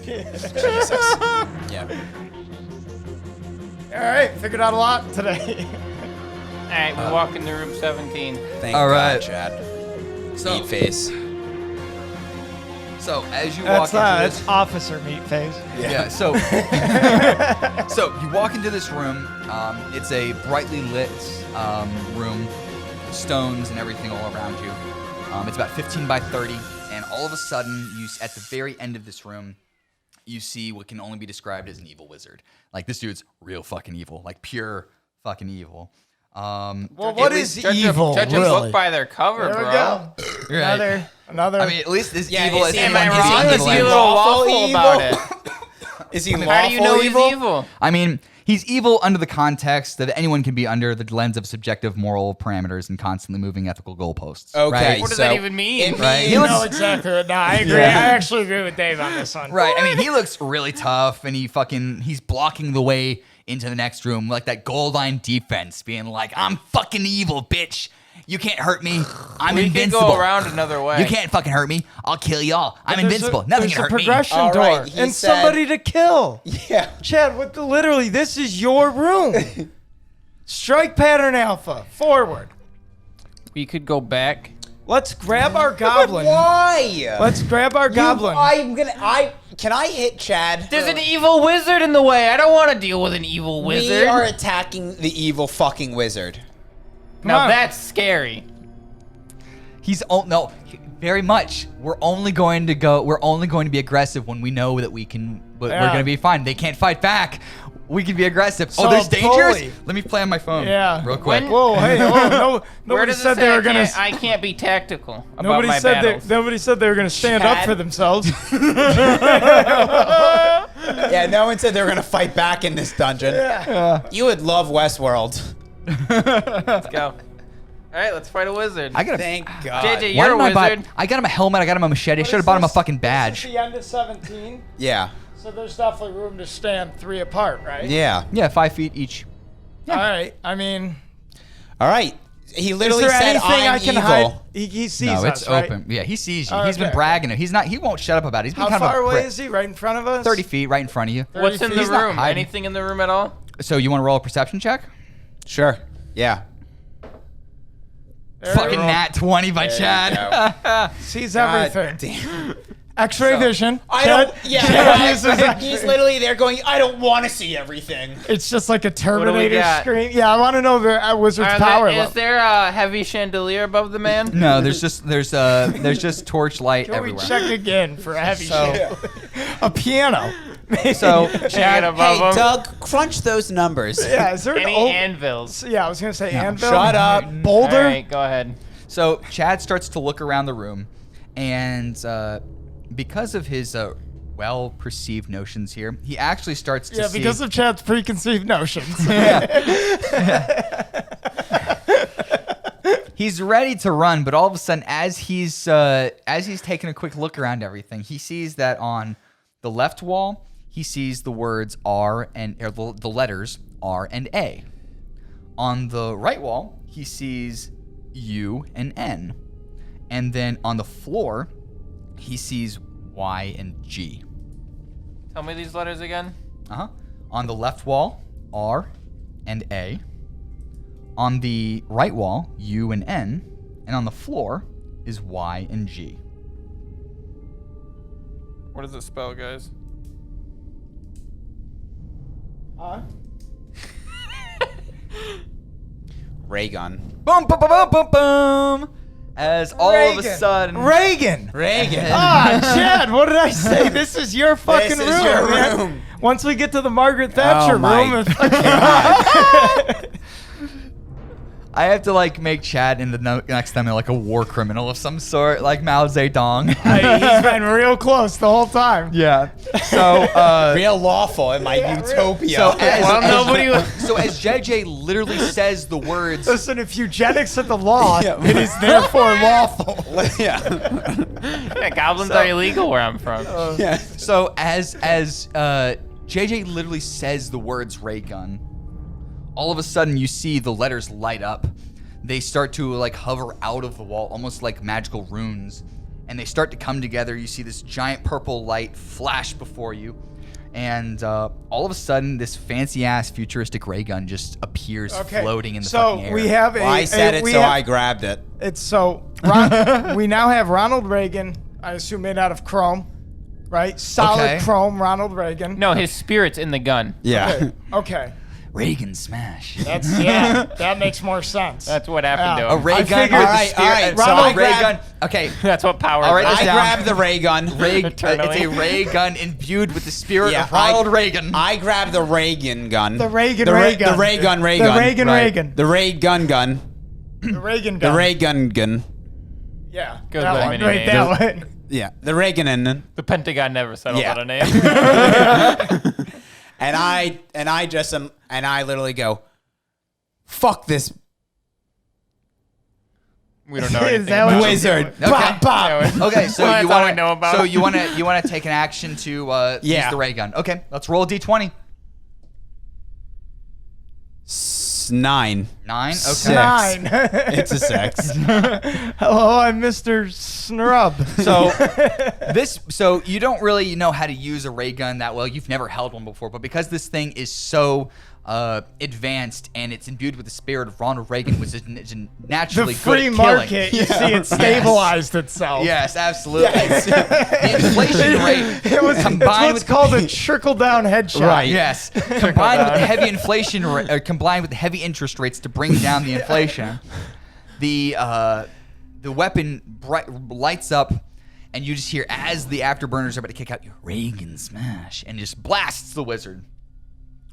Jesus. Yeah. All right, figured out a lot today. All right, we walk into room 17. Thank All God, right. Chad. So, Meat face. so as you walk That's into this, officer meat face. yeah. So, so you walk into this room. It's a brightly lit room, stones and everything all around you. It's about 15 by 30, and all of a sudden, at the very end of this room, you see what can only be described as an evil wizard. Like, this dude's real fucking evil, like pure fucking evil. Well, what is Judge evil, a really? book by their cover, There we bro. go. Right. Another. I mean, at least as Yeah, evil is as he- Am I anyone can wrong? be Is evil. he a evil. little Lawful waffle evil? about it? Is he lawful How do you know evil? he's evil? I mean, he's evil under the context that anyone can be under the lens of subjective moral parameters and constantly moving ethical goalposts. Okay. Right? What does So, that even mean? it Right. means- no, exactly. No, I agree. Yeah. I actually agree with Dave on this one. Right. I mean, he looks really tough, and he's blocking the way into the next room, like that goal line defense, being like, "I'm fucking evil, bitch. You can't hurt me. I'm We invincible. can go around another way. You can't fucking hurt me. I'll kill y'all. I'm There's invincible. Nothing there's can a hurt me." progression All door right, he and said- somebody to kill. Yeah. Chad, literally, this is your room. Strike pattern alpha. Forward. We could go back. Let's grab our goblin. Why? Let's grab our goblin. Can I hit Chad? There's an evil wizard in the way. I don't want to deal with an evil We wizard. are attacking the evil fucking wizard. Now on. that's scary. No, very much. We're only going to be aggressive when we know that we can. We're Yeah. going to be fine. They can't fight back. We can be aggressive. So There's dangers. bully. Let me play on my phone. Yeah. real quick. When- Whoa, hey, no, Where nobody does it said say they were gonna. I can't be tactical about Nobody my said battles? nobody said they were gonna stand up Chad. for themselves. Yeah, no one said they were gonna fight back in this dungeon. You would love Westworld. Let's go. All right, let's fight a wizard. I got a. Thank God. JJ, Why you're a didn't I buy? wizard. I got him a helmet. I got him a machete. I should have bought him a fucking badge. This is the end of 17, Yeah. so there's definitely room to stand 3 apart, right? Yeah. Yeah, 5 feet each. All right. I mean, All right. He is literally there said, anything "I'm I can evil." hide? He sees No, us, it's right? open. Yeah, he sees you. Oh, He's been okay. bragging. He won't shut up about it. He's been How kind of far a away prick. is he? Right in front of us? 30 feet, right in front of you. What's in the He's not room? hiding. Anything in the room at all? So you want to roll a perception check? Sure. Yeah. There Fucking we go. nat 20 by Chad. Sees God everything. damn. X-ray vision. I Chad- don't. Yeah. Chad uses He's X-ray. literally there going, "I don't want to see everything." It's just like a do we Terminator got? screen. Yeah, I want to know the wizard's power Is level. there a heavy chandelier above the man? No, there's just torch light Can we everywhere. check again for a heavy So- chandelier? A piano. So Check it above Hey, him. Doug, crunch those numbers. Yeah, is there an Any old... anvils? Yeah, I was going to say anvil. Shut up. Boulder? All right, go ahead. So Chad starts to look around the room, and because of his well-perceived notions here, he actually starts to Yeah, see. because of Chad's preconceived notions. He's ready to run, but all of a sudden, as he's taking a quick look around everything, he sees that on the left wall, he sees the words R and the letters R and A. On the right wall, he sees U and N, and then on the floor, he sees Y and G. Tell me these letters again. On the left wall, R and A. On the right wall, U and N. And on the floor is Y and G. What does it spell, guys? Huh? Ray gun. Boom, boom, boom, boom, boom, boom. As all of a sudden... Reagan. Reagan. Ah, Chad, what did I say? This is your fucking This room, is your man. room. Once we get to the Margaret Thatcher Oh my room, I have to, make Chad in the next time like a war criminal of some sort, like Mao Zedong. he's been real close the whole time. Yeah. So, Real lawful in my utopia. So Well, as JJ literally says the words... Listen, if eugenics are the law, Yeah. it is therefore lawful. yeah. yeah, goblins are illegal where I'm from. Yeah. So as JJ literally says the words ray gun, all of a sudden you see the letters light up. They start to hover out of the wall, almost like magical runes, and they start to come together. You see this giant purple light flash before you, and all of a sudden, this fancy-ass futuristic ray gun just appears floating in the fucking air. So we have Well, I said it, so I grabbed it. It's so we now have Ronald Reagan. I assume made out of chrome, right? Solid chrome, Ronald Reagan. No, his spirit's in the gun. Yeah. Okay. Reagan smash. That's that makes more sense. That's what happened to A him. ray gun. figured- All right. So Ronald I ray grabbed, gun. Okay. That's what power All right, is. I down. grabbed the ray gun. It's a ray gun imbued with the spirit of Ronald Reagan. I grabbed the Reagan gun. The Reagan The ray gun. The ray gun. The Reagan Right. Reagan. The ray gun. The Reagan The gun. ray gun. Yeah. Goes that by one. many Right, names. that one. Yeah. The Reagan and The Pentagon never settled Yeah. on a name. and I literally go, fuck this We don't know Is anything that about what him. wizard. Okay. Bop, bop. Yeah, Okay, so Well, you that's all want we know about So him. you want to take an action to use the ray gun. Okay, let's roll a d20. 9. 9. Okay. Six. 9. It's a 6. Hello, I'm Mr. Snrub. So you don't really know how to use a ray gun that well. You've never held one before, but because this thing is so advanced and it's imbued with the spirit of Ronald Reagan, which is naturally The free good at market, killing. you see, it stabilized itself. Yes, absolutely. The inflation rate It was it's combined what's with called a trickle-down headshot. Right. Yes, combined with the heavy inflation, combined with the heavy interest rates to bring down the inflation, the weapon lights up, and you just hear as the afterburners are about to kick out, Reagan smash, and just blasts the wizard.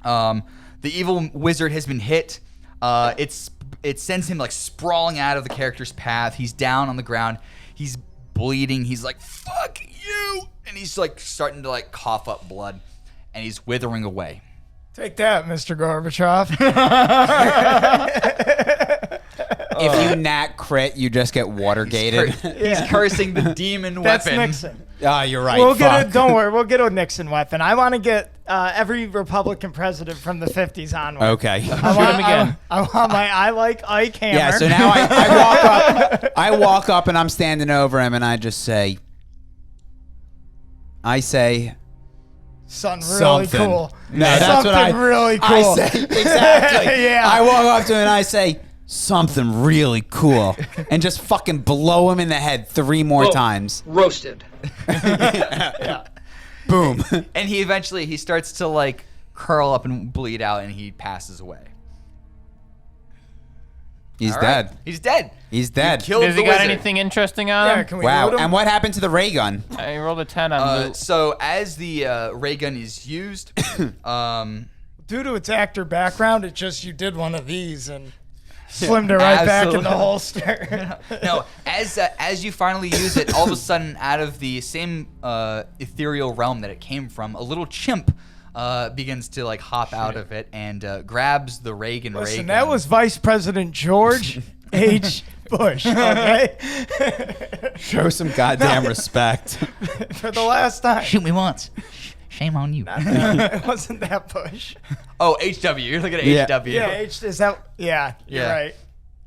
The evil wizard has been hit. It sends him like sprawling out of the character's path. He's down on the ground. He's bleeding. He's like, "Fuck you!" And he's like starting to like cough up blood, and he's withering away. Take that, Mr. Gorbachev. If you nat crit, you just get watergated. He's cursing the demon That's weapon. Nixon. Oh, you're right. We'll Fuck. get a, don't worry, we'll get a Nixon weapon. I want to get every Republican president from the 50s onward. Okay. I want, him again. I want my I like Ike hammer. Yeah, so now I walk up and I'm standing over him and I just say, something really something. cool. No, that's something what I really cool. I say exactly. Yeah. I walk up to him and I say something really cool and just fucking blow him in the head 3 more times. Roasted. Boom. And he starts to like curl up and bleed out, and he passes away. He's All right. dead. He's dead. He's dead. Killed Has the he got wizard. anything interesting on Yeah, him? can we Wow. loot him? And what happened to the ray gun? I rolled a 10 on loot. So as the ray gun is used, Due to its actor background, it just you did one of these and slimmed it right back in the holster. no, as you finally use it, all of a sudden, out of the same ethereal realm that it came from, a little chimp begins to like hop out of it and grabs the Reagan ray Listen, gun. that was Vice President George H. Bush, okay? Show some goddamn respect. For the last time. Shoot me once. Shame on you. It wasn't that Bush. Oh, HW. You're looking at Yeah. HW. Yeah, is that? Yeah, you're Yeah. right.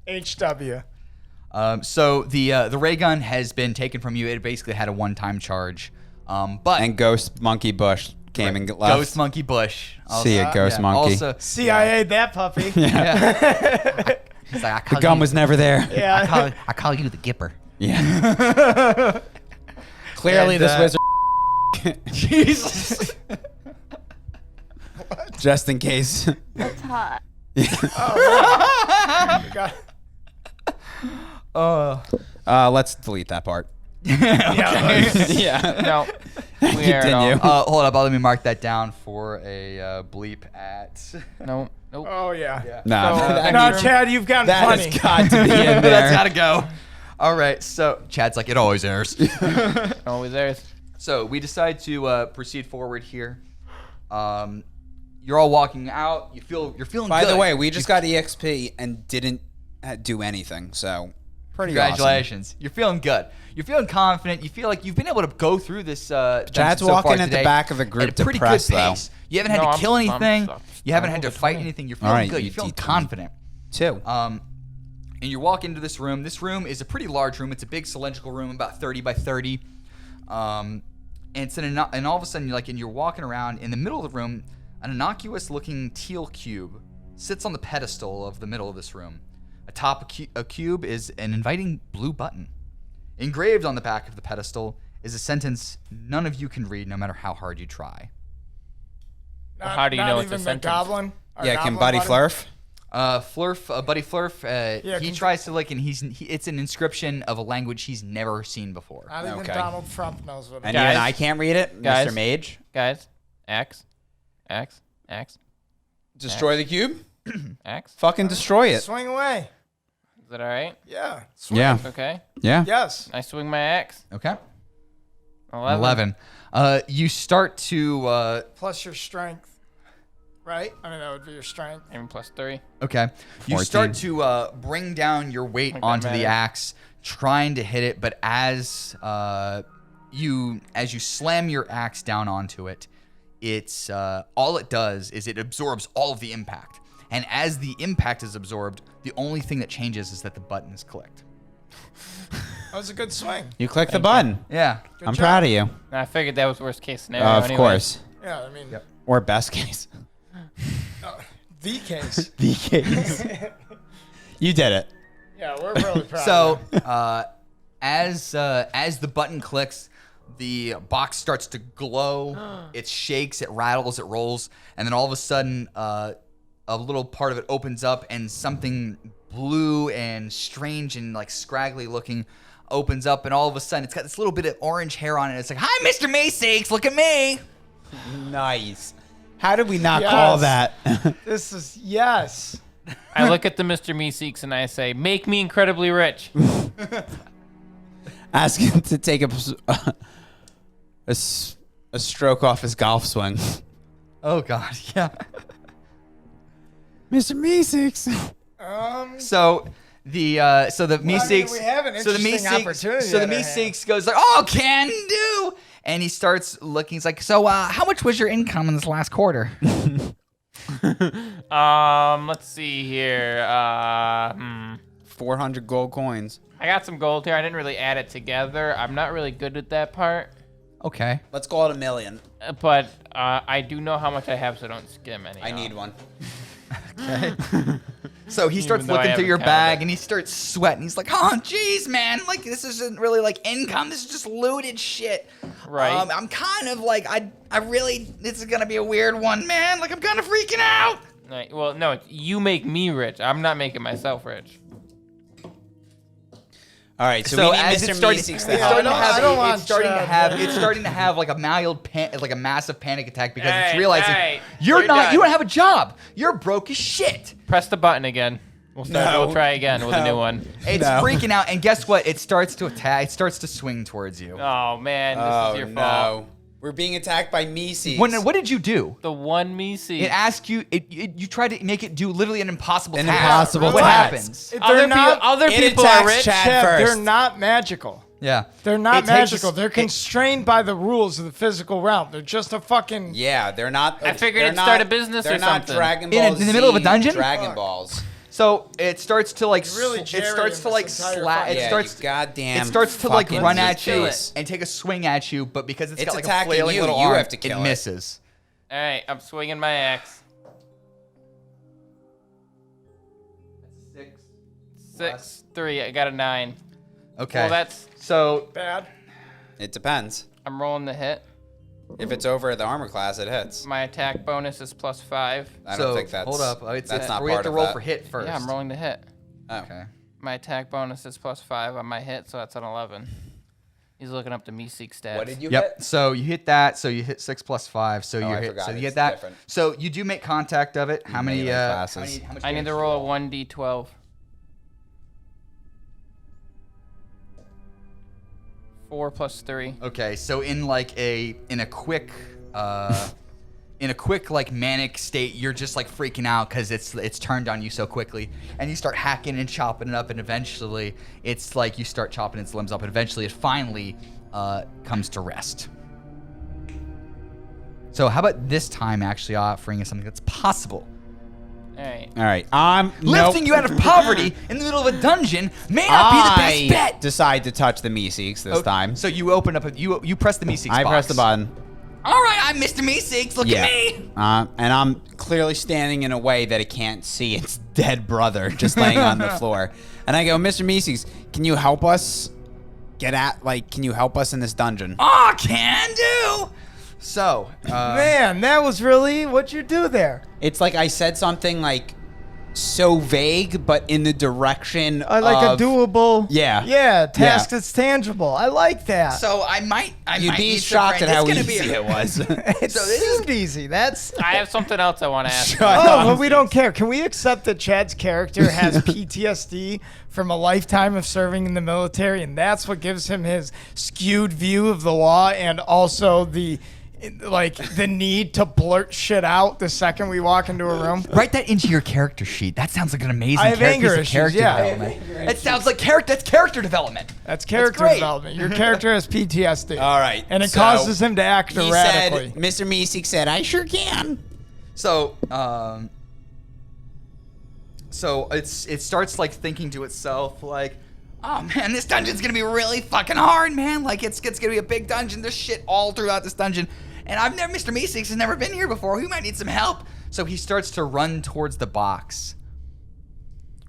HW. So the ray gun has been taken from you. It basically had a one-time charge. But And Ghost Monkey Bush came and left. Ghost Monkey Bush. See ya, Ghost Monkey. Also, CIA, that puppy. yeah. He's like, I The call gun you- was never there. Yeah. I call you the Gipper. Yeah. Clearly, And, this wizard. Jesus. Just in case. That's hot. Let's delete that part. Yeah. No. We are Continue. Hold up. Let me mark that down for a bleep at. No. Nope. Oh, yeah. Nah, So, that, No, Chad, you've gotten that funny. has got to be in there. That's gotta go. All right. So Chad's like, it always airs. Always there. So we decide to proceed forward here. You're all walking out. You're feeling By good. the way, we just got EXP and didn't do anything, so pretty Congratulations. You're feeling good. You're feeling confident. You feel like you've been able to go through this dungeon Chad's so far walking at the today back of the group at a pretty depressed, good pace. You haven't had No, to kill I'm anything. stuck. You haven't I'm had to over fight 20. anything. You're feeling All right, good. you You're feeling D20. confident. awesome. 2. And you walk into this room. This room is a pretty large room. It's a big cylindrical room, about 30 by 30. And all of a sudden, you're walking around. In the middle of the room, an innocuous-looking teal cube sits on the pedestal of the middle of this room. Atop a cube is an inviting blue button. Engraved on the back of the pedestal is a sentence none of you can read, no matter how hard you try. How do you know it's a even the sentence? goblin? Our Yeah, can goblin Buddy buddy? Flurf? Buddy Flurf, he can- tries to look, and it's an inscription of a language he's never seen before. Not even Okay. Donald Trump knows what it And is. Guys? even I can't read it, Guys? Mr. Mage. Guys, X. Destroy the cube? X. Fucking destroy it. Swing away. Is that all right? Yeah. Swing. Yeah. Okay. Yeah. Yes. I swing my X. Okay. 11. You start to Plus your strength. Right? I mean, that would be your strength. Aim plus 3. okay. You 14. start to bring down your weight Like that onto the matters. axe, trying to hit it, but as you slam your axe down onto it, it's all it does is it absorbs all of the impact. And as the impact is absorbed, the only thing that changes is that the button is clicked. That was a good swing. You click the button. Yeah. Good I'm job. proud of you. I figured that was worst case scenario. Of anyway. course. Yeah, I mean, Or best case. the case. The case. You did it. Yeah, we're really proud. So of as the button clicks, the box starts to glow. It shakes, it rattles, it rolls, and then all of a sudden, a little part of it opens up, and something blue and strange and like scraggly looking opens up, and all of a sudden, it's got this little bit of orange hair on it. It's like, "Hi, Mr. Maceakes, look at me." Nice. How did we not Yes. call that? this is yes. I look at the Mr. Meeseeks and I say, make me incredibly rich. Ask him to take a stroke off his golf swing. Oh God, yeah. Mr. Meeseeks. So the Meeseeks, we have an interesting opportunity so the at our Meeseeks goes like, "Oh, can do," and he starts looking. He's like, "So, how much was your income in this last quarter?" Let's see here. 400 gold coins. I got some gold here. I didn't really add it together. I'm not really good at that part. Okay. Let's call it $1 million. But I do know how much I have, so don't skim any. I need one. So he starts Even though I looking through haven't your counted bag it. and he starts sweating. He's like, "Oh, jeez, man! Like this isn't really like income. This is just looted shit." Right. I'm kind of like, I really, this is gonna be a weird one, man. Like I'm kind of freaking out. Right, well, no, you make me rich. I'm not making myself rich. All right, so, So we need as Mr. it's starting, Meeseeks it's to Yeah, help. starting to I have, don't want it's starting to Chad. have, it's starting to have like a mild, like a massive panic attack because it's Hey, realizing hey, you're we're not, done. you don't have a job. You're broke as shit. Press the button again. We'll start. No. We'll try again with a new one. It's No. freaking out, and guess what? It starts to attack. It starts to swing towards you. Oh man, this Oh, is your fault. no. We're being attacked by Meeseeks. What did you do? The one me see. It asked you. You tried to make it do literally an impossible An task. impossible What task. happens? If Other they're not, other It people are attacks rich. Chad Kev, first. they're not magical. Yeah, They're not It takes magical. us- They're constrained by the rules of the physical realm. They're just a fucking. Yeah, they're not. I figured they're it'd not- start a business or They're not something. Dragon In Ball the middle of a Z dungeon? Dragon Fuck. Balls. So it starts to like. really It Jerry starts in to this like entire slap. fucking- It Yeah, starts. you goddamn. It starts to like fucking run at you ridiculous. and take a swing at you, but because it's It's got like a attacking flailing you, little you arm, have to kill it it. misses. All right, I'm swinging my axe. 6, 3. I got a 9. Okay. Well, that's. so Bad. It depends. I'm rolling the hit. If it's over the armor class, it hits. My attack bonus is +5. I don't so think that's. hold up. That's not we have part to of roll that. for hit first. Yeah, I'm rolling the hit. Oh. Okay. My attack bonus is +5 on my hit, so that's an 11. He's looking up the Meeseek stats. What did you Yep. hit? So you hit that. So you hit 6 plus 5. So Oh, you I hit. forgot. So you It's get that. different. So you do make contact of it. How many? Melee How classes. much I need damage to do you roll a 1d12. 4 plus 3. Okay, so in a quick like manic state, you're just like freaking out because it's turned on you so quickly, and you start hacking and chopping it up, and eventually it's like you start chopping its limbs up, and eventually it finally comes to rest. So how about this time actually offering us something that's possible? right. All right. I'm Lifting you out of poverty in the middle of a dungeon may not be the best bet. Decide to touch the Meeseeks this time. So you open up, you press the Meeseeks box. I press the button. All right, I'm Mr. Meeseeks. Look at me. And I'm clearly standing in a way that it can't see its dead brother just laying on the floor. And I go, Mr. Meeseeks, can you help us can you help us in this dungeon? Oh, can do. So, Man, that was really what'd you do there? It's like I said something like so vague, but in the direction Like of, a doable. Yeah. Task that's tangible. I like that. so I might You'd be need shocked some at friends. how It's gonna easy be it was. It's so this is- super easy. That's. I have something else I want to ask. Oh, but we don't care. Can we accept that Chad's character has PTSD from a lifetime of serving in the military, and that's what gives him his skewed view of the law, and also the need to blurt shit out the second we walk into a room? Write that into your character sheet. That sounds like an amazing I have anger issues, character yeah. development. It sounds like that's character development. That's character great. development. Your character has PTSD. All right. And it so causes him to act he erratically. said, Mr. Meeseeks said, I sure can. So, it starts like thinking to itself like, oh man, this dungeon's gonna be really fucking hard, man. Like it's gonna be a big dungeon. There's shit all throughout this dungeon, and Mr. Meeseeks has never been here before. We might need some help. So he starts to run towards the box.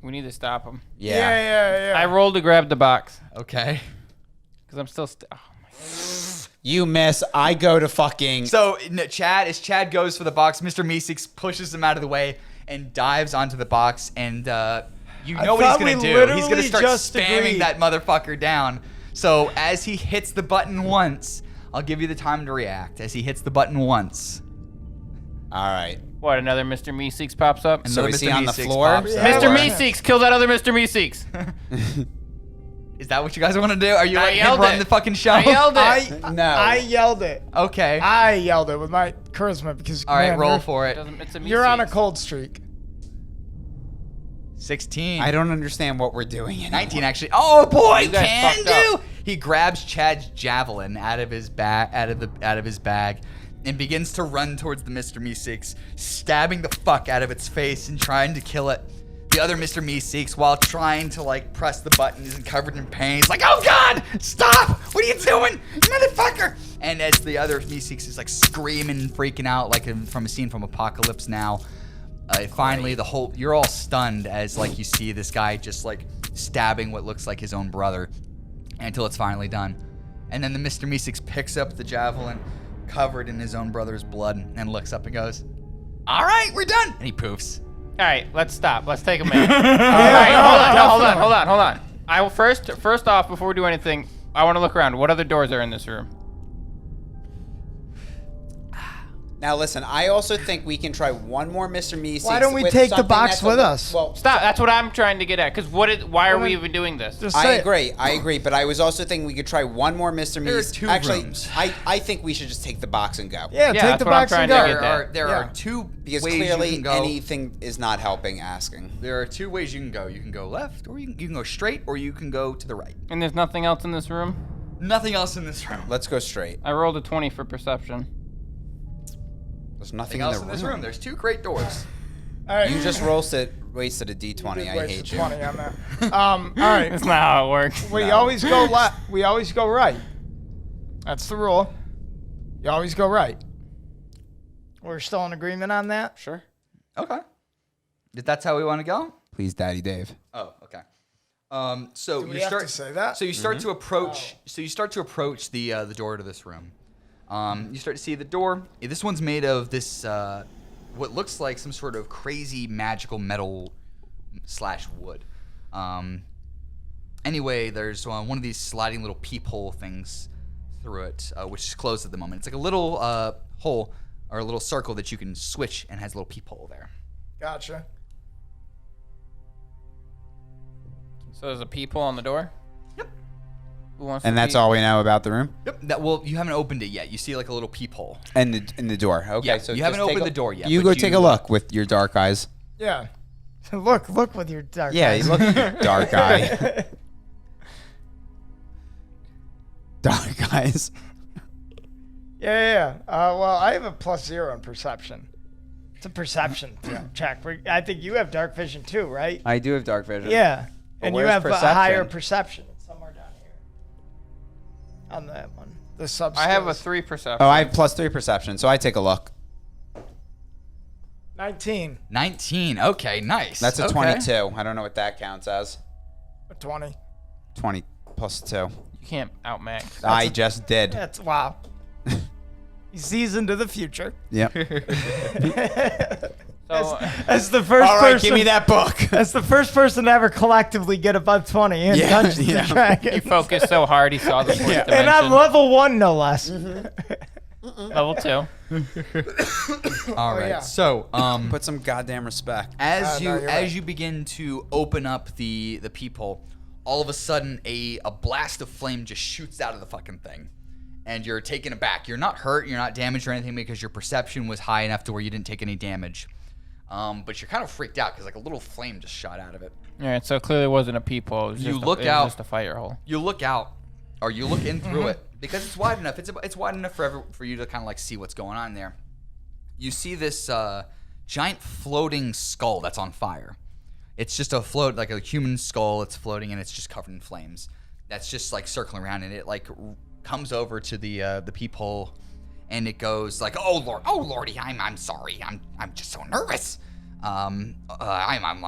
We need to stop him. Yeah. I rolled to grab the box Okay. because I'm still. Oh my. You miss. I go to fucking. So as Chad goes for the box, Mr. Meeseeks pushes him out of the way and dives onto the box, and you know what he's gonna do. He's gonna start spamming that motherfucker down. So as he hits the button once, I'll give you the time to react. As he hits the button once, All right. What? Another Mr. Meeseeks pops up. So another is he Mr. on the Meeseeks floor? pops up. Yeah. Mr. What? Meeseeks, kill that other Mr. Meeseeks. Is that what you guys want to do? Are you I letting him yelled run it. the fucking show? I yelled it. No. I yelled it. Okay. I yelled it with my charisma because All right, man, roll you're- for it. It's a You're on a Meeseeks. cold streak. 16. I don't understand what we're doing. Anymore. 19 actually. Oh boy, You guys can fucked do. up. He grabs Chad's javelin out of his bag, and begins to run towards the Mr. Meeseeks, stabbing the fuck out of its face and trying to kill it. The other Mr. Meeseeks, while trying to like press the button, is covered in pain. He's like, "Oh God, stop! What are you doing, motherfucker?" And as the other Meeseeks is like screaming and freaking out, like from a scene from Apocalypse Now. Finally, you're all stunned as like you see this guy just like stabbing what looks like his own brother until it's finally done. And then the Mr. Meeseeks picks up the javelin covered in his own brother's blood and looks up and goes, "All right, we're done." And he poofs. All right, let's stop. Let's take a minute. All right, hold on. I will first off, before we do anything, I want to look around. What other doors are in this room? Now listen, I also think we can try one more Mr. Meeseeks. Why don't we with take the something box that's with a- us? Well, Stop. That's what I'm trying to get at. Because why are we even doing this? Just I say it. agree. But I was also thinking we could try one more Mr. There are Meeseeks. two Actually, rooms. I think we should just take the box and go. Yeah, Yeah, take that's the what I'm box and trying to go. get There Yeah. are two Because ways you clearly can go. anything is not helping asking. There are two ways you can go. You can go left, or you can go straight, or you can go to the right. And there's nothing else in this room? Nothing else in this room. Let's go straight. I rolled a 20 for perception. There's Nothing nothing else in in the this room. room. There's two great doors. All right. You just wasted a D20. I hate you. 20 on that. All right. That's not how it works. We always go left. We always go right. That's the rule. You always go right. We're still in agreement on that? Sure. Okay. If that's how we want to go. Please, Daddy Dave. Oh, okay. So Do we you have start to say that? So you start to approach. So you start to approach the door to this room. You start to see the door. This one's made of this what looks like some sort of crazy magical metal / wood. Anyway, there's one of these sliding little peephole things through it, which is closed at the moment. It's like a little hole or a little circle that you can switch and has a little peephole there. Gotcha. So there's a peephole on the door? Yep. Who wants And to that's peep? all we know about the room Yep. Well, you haven't opened it yet. You see like a little peephole. and the door. Okay, Yeah, so you just haven't take opened a- the door yet, You but go take a look with your dark eyes. Yeah. Look with your dark Yeah, eyes. you look at your dark eye. Dark eyes. Yeah. Well, I have a +0 in perception. It's a perception check. I think you have dark vision too, right? I do have dark vision. Yeah. But And you where's have a perception? higher perception. It's somewhere down here. On that one. The sub I have a skills. 3 perception. Oh, I have +3 perception, so I take a look. 19. 19. Okay, nice. That's a Okay. 22. I don't know what that counts as. A 20. 20 plus 2. You can't outmax. I just did. That's wow. He sees into the future. Yep. So As the first All right, person, give me that book. as the first person to ever collectively get above 20 in Yeah, Dungeons yeah. and Dragons. he focused so hard he saw the fourth dimension. And I'm level 1, no less. Level 2. All right. yeah. So, Put some goddamn respect. as no, you you're right. you begin to open up the peephole, all of a sudden a blast of flame just shoots out of the fucking thing, and you're taken aback. You're not hurt, you're not damaged or anything because your perception was high enough to where you didn't take any damage. But you're kind of freaked out because like a little flame just shot out of it. All right, so clearly it wasn't a peephole. It was You just look it was out. just a fire hole. You look out, or you look in through it because it's wide enough. It's wide enough for you to kind of like see what's going on there. You see this giant floating skull that's on fire. It's just a float, like a human skull. It's floating and it's just covered in flames. That's just like circling around, and it like comes over to the peephole, and it goes like, "Oh lordy, I'm sorry. I'm just so nervous. I'm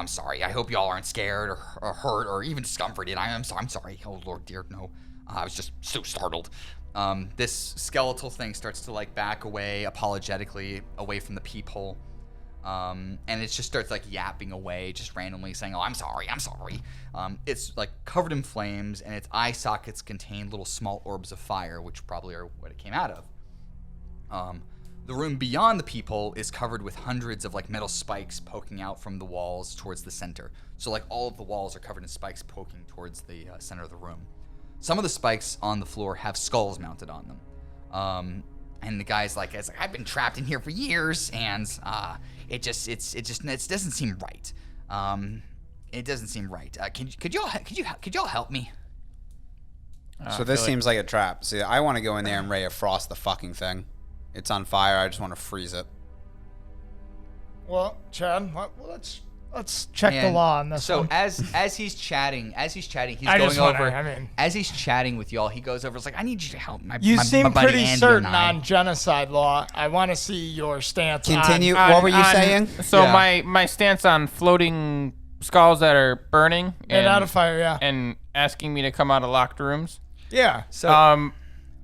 sorry. I hope y'all aren't scared or hurt or even discomforted. I'm sorry. Oh lord dear, no. I was just so startled." This skeletal thing starts to like back away apologetically away from the peephole. And it just starts like yapping away, just randomly saying, "Oh, I'm sorry. It's like covered in flames, and its eye sockets contain little small orbs of fire, which probably are what it came out of. The room beyond the peephole is covered with hundreds of like metal spikes poking out from the walls towards the center. So like all of the walls are covered in spikes poking towards the center of the room. Some of the spikes on the floor have skulls mounted on them. And the guy's like, "I've been trapped in here for years, and it doesn't seem right. It doesn't seem right. Could y'all help me?" So this seems like a trap. See, I want to go in there and Ray of Frost the fucking thing. It's on fire. I just want to freeze it. Well, Chad, let's check the law on this so one. as he's chatting, he's I going just over. wanna- I mean- as he's chatting with y'all, he goes over. It's like, "I need you to help my You my seem buddy pretty Andy certain and I." on genocide law. I want to see your stance Continue. on... What were you saying? So Yeah. my stance on floating skulls that are burning Get out of fire, yeah. and asking me to come out of locked rooms. Yeah. So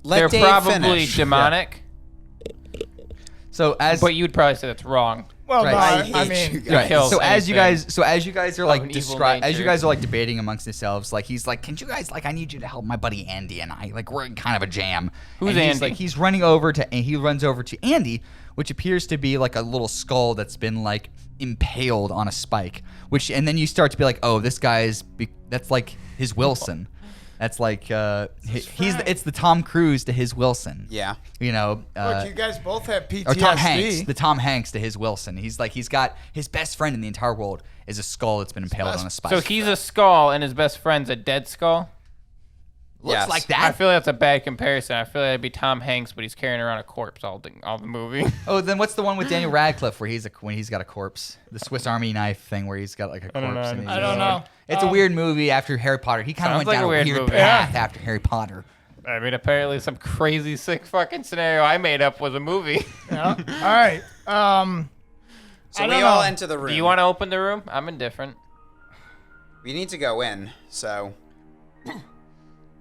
Let They're Dave probably finish. demonic, so as but you'd probably say that's wrong. Well, Right. no, I mean... Right. kills So as you anything guys, are of like an evil as you nature. guys are like debating amongst yourselves, like he's like, "Can you guys like, I need you to help my buddy Andy and I. Like we're in kind of a jam." Who's and he's Andy? like, he runs over to Andy, which appears to be like a little skull that's been like impaled on a spike. And then you start to be like, "Oh, this that's like his Wilson." That's like it's the Tom Cruise to his Wilson. Yeah. You know. Look, you guys both have PTSD. Or Tom Hanks, the Tom Hanks to his Wilson. He's got his best friend in the entire world is a skull that's been impaled on a spike. So he's a skull and his best friend's a dead skull. looks Yes. like I that. feel like that's a bad comparison. I feel like it'd be Tom Hanks, but he's carrying around a corpse all the movie. Oh, then what's the one with Daniel Radcliffe where when he's got a corpse? The Swiss Army knife thing where he's got like a corpse. don't know. and he's- I don't know. It's a weird movie after Harry Potter. He kind of Sounds went like down a a weird weird movie. path after Harry Potter. I mean, apparently some crazy sick fucking scenario I made up was a movie. Yeah. All right. So I we don't all know. enter the room. Do you want to open the room? I'm indifferent. We need to go in. So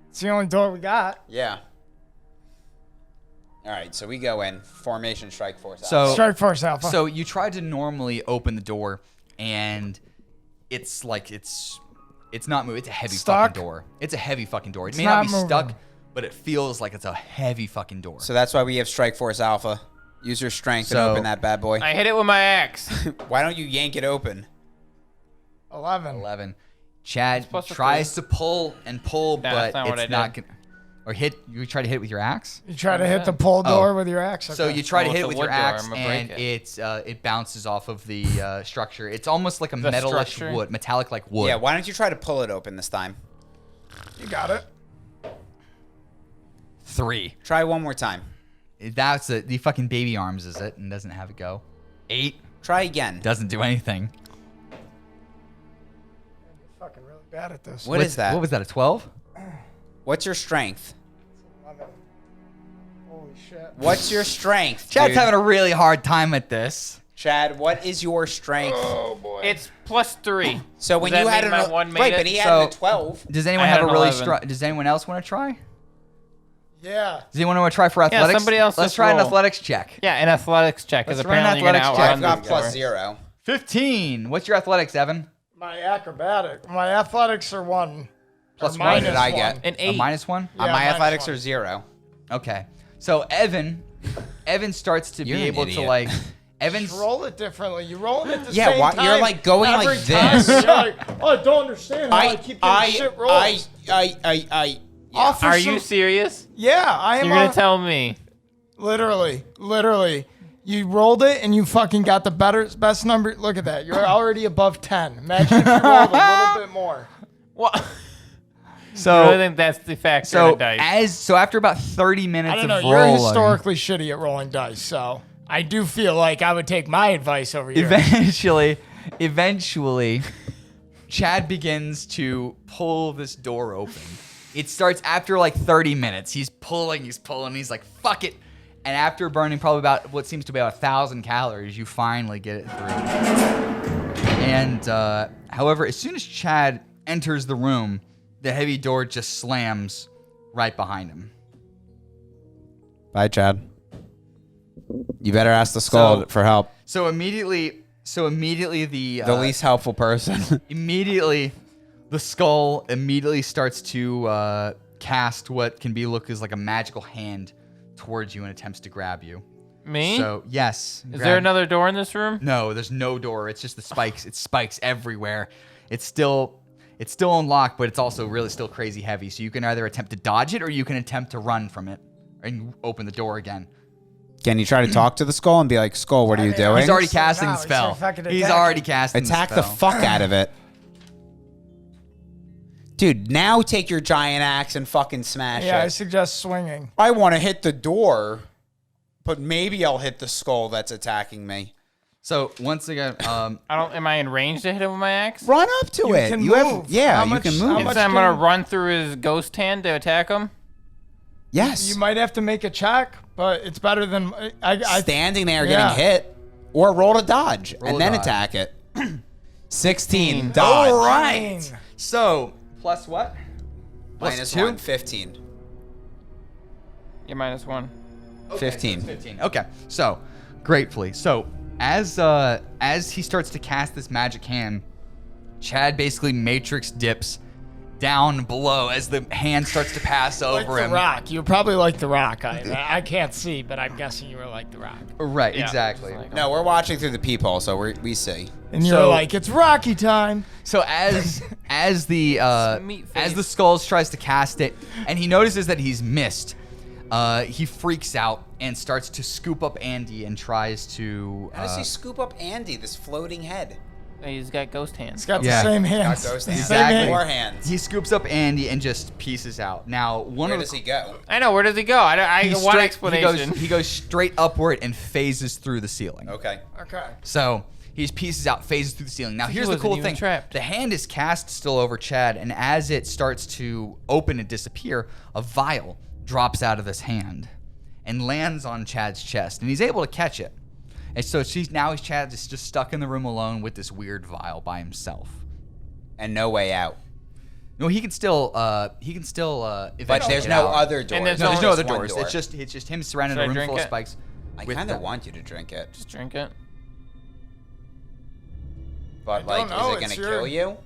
It's the only door we got. yeah. All right. So we go in. Formation strike force. So Strike Force Alpha. So you try to normally open the door, and it's like it's not moving. It's a heavy Stuck? fucking door. It's a heavy fucking door. It may not not be moving. stuck, but it feels like it's a heavy fucking door. So that's why we have strike force alpha. Use your strength and So- open that bad boy. I hit it with my axe. Why don't you yank it open? 11. 11. Chad supposed to tries to pull and pull, Nah, but that's not what it's I not did. gonna. Or hit. You try to hit with your axe. You try to hit the pull door with your axe. So Okay. you try to Well, hit it's it a with your wood door, axe, I'm gonna and break it bounces off of the structure. It's almost like a The metalish structure? wood, metallic like wood. Yeah. Why don't you try to pull it open this time? You got it. 3. Try one more time. That's the fucking baby arms, is it? And doesn't have it go. 8. Try again. Doesn't do anything. You're fucking really bad at this. What is that? What was that, a 12? What's your strength? 11. Holy shit. What's your strength, Chad's dude? having a really hard time at this. Chad, what is your strength? Oh boy. It's +3. So when Does you that had mean an my one made right, it? but he had So- a 12. Does anyone I have had a an really 11. strong... Does anyone else want to try? Yeah. Does anyone want to try for athletics? somebody else Let's just try an roll. athletics check. Yeah, an athletics check, because Let's run an apparently you're going to athletics check. outrun I've got these guys. +0. 15. What's your athletics, Evan? My athletics are 1. Plus Or one. What did minus I 1. get? An A 8. -1? Yeah, My minus athletics 1. are 0. Okay. So Evan starts to You're be an able to idiot. like... Just Evan's... roll it differently. You roll it at the Yeah, same why- time. you're, like, going like every time. this. You're like, oh, I don't understand how I keep getting shit rolls. I. Offer Are some- you serious? Yeah, I am. You're going to tell me. Literally. You rolled it and you fucking got the best number. Look at that. You're already above 10. Imagine if you rolled a little bit more. What? So... I really think that's the factor So in the dice. after about 30 minutes I don't know. of You're rolling, historically shitty at rolling dice, so I do feel like I would take my advice over here. eventually, Chad begins to pull this door open. It starts after like 30 minutes. He's pulling. He's like, fuck it. And after burning probably about what seems to be about 1,000 calories, you finally get it through. And however, as soon as Chad enters the room, the heavy door just slams right behind him. Bye, Chad. You better ask the skull for help. So immediately the The least helpful person. immediately the skull immediately starts to cast what can be looked as like a magical hand towards you and attempts to grab you. Me? So yes. Is there another door in this room? No, there's no door. It's just the spikes. It's spikes everywhere. It's still unlocked, but it's also really still crazy heavy. So you can either attempt to dodge it or you can attempt to run from it and open the door again. Can you try to talk to the skull and be like, Skull, what are you doing? He's already So casting now the he's spell. gonna fucking He's attack already him. casting Attack the the spell. fuck out of it. Dude, now take your giant axe and fucking smash Yeah, I it. suggest swinging. I want to hit the door, but maybe I'll hit the skull that's attacking me. So once again, Am I in range to hit him with my axe? Run up to You it. can you have, move. yeah, How you much- can how move. much- So I'm can- going to run through his ghost hand to attack him? Yes. You might have to make a check, but it's better than I Standing there Yeah. getting hit, or roll to dodge Roll and a then dodge. attack it. 16 dodge. All right. so plus what? Plus Minus 2? 1, 15. You're -1. 15. 15. Okay. So, gratefully. So, as he starts to cast this magic hand, Chad basically matrix dips down below as the hand starts to pass Like over the him. Rock. You probably like the Rock. I can't see, but I'm guessing you were like the Rock. Right, Yeah, exactly. just like- No, we're watching through the peephole, so we see. And you're So- like, it's Rocky time. So as the Meat as face. the Skulls tries to cast it, and he notices that he's missed, he freaks out and starts to scoop up Andy and tries to. How does he scoop up Andy, this floating head? He's got ghost hands. It's got Yeah. the same hands. Got those The hands. same Exactly. hands. Four hands. He scoops up Andy and just pieces out. Now, one Where of does the he go? I know. Where does he go? I he one straight- explanation. He goes straight upward and phases through the ceiling. Okay. Okay. So he pieces out, phases through the ceiling. Now He here's the wasn't cool even thing: trapped. the hand is cast still over Chad, and as it starts to open and disappear, a vial drops out of this hand and lands on Chad's chest, and he's able to catch it. And so Chad is just stuck in the room alone with this weird vial by himself. And no way out. No, he can still eventually But there's get no out. other doors. And there's No, there's no other Just one doors. door. It's just him surrounded Should in I a room drink full of it? spikes. I with kind of that. want you to drink it. Just drink it. But, I like, don't know, is it going it's to your- kill you?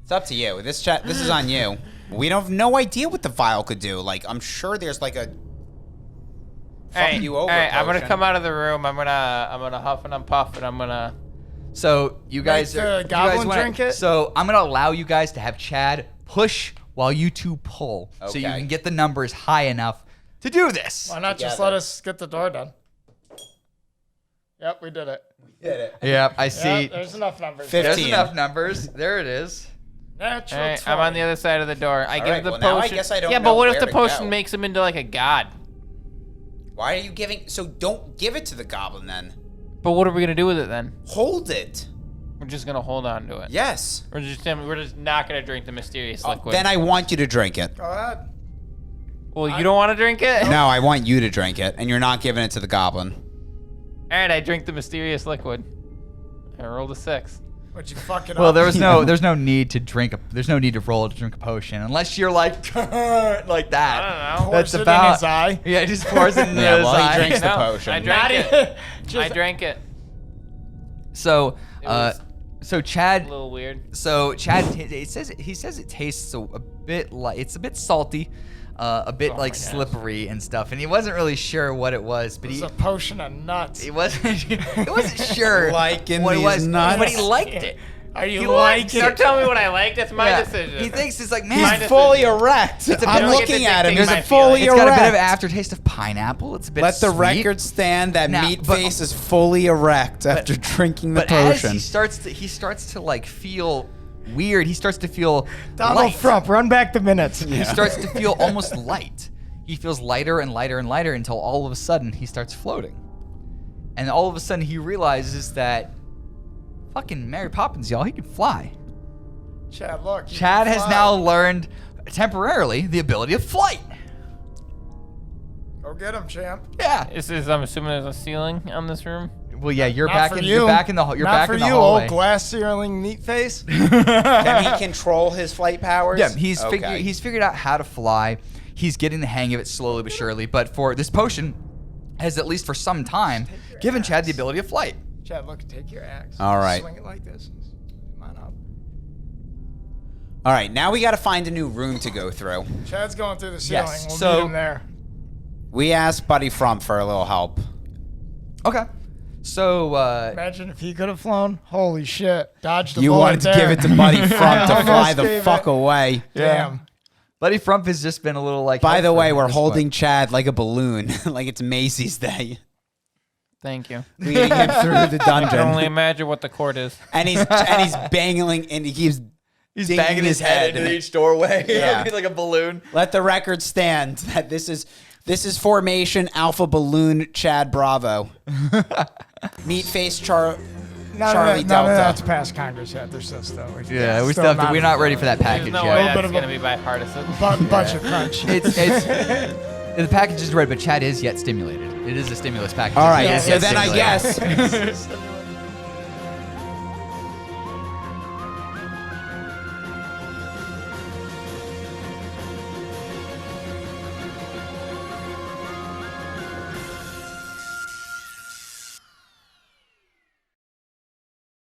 It's up to you. This is on you. We don't have no idea what the vial could do. Like, I'm sure there's, like, a fuck you over I'm gonna potion. come out of the room. I'm gonna huff and I'm puff and I'm gonna. So you guys, Make the you guys goblin wanna- drink it? So I'm gonna allow you guys to have Chad push while you two pull, so you Okay. can get the numbers high enough to do this. Why not just Together. let us get the door done? Yep, we did it. Yep, I see. Yep, there's enough numbers. 15. There's enough numbers. There it is. Natural All right, I'm on the 20. other side of the door. I give right, the well, potion. now I guess I don't yeah, know but what if where the to potion go. makes him into like a god? Why are you giving... So don't give it to the goblin, then. But what are we gonna do with it then? Hold it. We're just gonna hold on to it. Yes. We're just not gonna drink the mysterious liquid. Then I want you to drink it. Go ahead. Well, you don't want to drink it? No, I want you to drink it, and you're not giving it to the goblin. All right, I drink the mysterious liquid. I rolled a 6. Would you fuck it Well, up? there's no need to there's no need to roll to drink a potion unless you're like like that. I don't know. Pours it in his eye. Yeah, it just pours it in Yeah, his well, he eye. drinks the No, potion. I drank it. I drank it. So, was so A Chad. little weird. So Chad, he says it tastes a bit like it's a bit salty, a bit Oh like my gosh. slippery and stuff, and he wasn't really sure what it was, but It's he a potion of nuts. he wasn't sure Liking what it these was, nuts. but he liked it. Are you He liking Don't it? tell me what I like. That's my Yeah. decision. He thinks it's like Mine man. is- Fully erect. a I'm bit- looking at him. There's He's a fully It's got a bit of erect. aftertaste of pineapple. It's a bit Let the sweet. record stand that Now, Meat but- Face is fully erect after drinking the But as potion. he starts to like feel weird. He starts to feel Donald light. Trump, run back the minutes. He starts to feel almost light. He feels lighter and lighter and lighter until all of a sudden he starts floating. And all of a sudden he realizes that fucking Mary Poppins, y'all, he can fly. Chad, look. you Chad can has fly. now learned temporarily the ability of flight. Go get him, champ. Yeah. I'm assuming there's a ceiling on this room. Well, yeah, you're Not back for in you. you're back in the you're Not back for in the you, hallway. old glass ceiling meat face. Can he control his flight powers? Yeah, he's Okay. figured out how to fly. He's getting the hang of it slowly but surely. But for this potion has at least for some time given Chad the ability of flight. Chad, look, take your axe. All right. Swing it like this. Come on up. All right, now we got to find a new room to go through. Chad's going through the ceiling. Yes, We'll so- meet him there. We asked Buddy Frump for a little help. Okay. So Imagine if he could have flown. Holy shit. Dodged a You bullet wanted to there. give it to Buddy Frump to Almost fly the gave fuck it. away. Damn. Buddy Frump has just been a little like. By the helpful way, in we're this holding way. Chad like a balloon, like it's Macy's Day. Thank you. Leading him through the I can only dungeon. imagine what the court is. And he's bangling and he keeps He's dinging banging his head into each doorway. Yeah. like a balloon. Let the record stand that this is formation Alpha Balloon Chad Bravo. Meat Face Charlie None of Delta. that's past Congress yet. They're still Yeah, we still have to, we're not ready for that There's package no yet. way Little bit that's of going a- to be bipartisan. Budget crunch. It's the package is ready, but Chad is yet stimulated. It is a stimulus package. All right, He is so yet then I stimulated. guess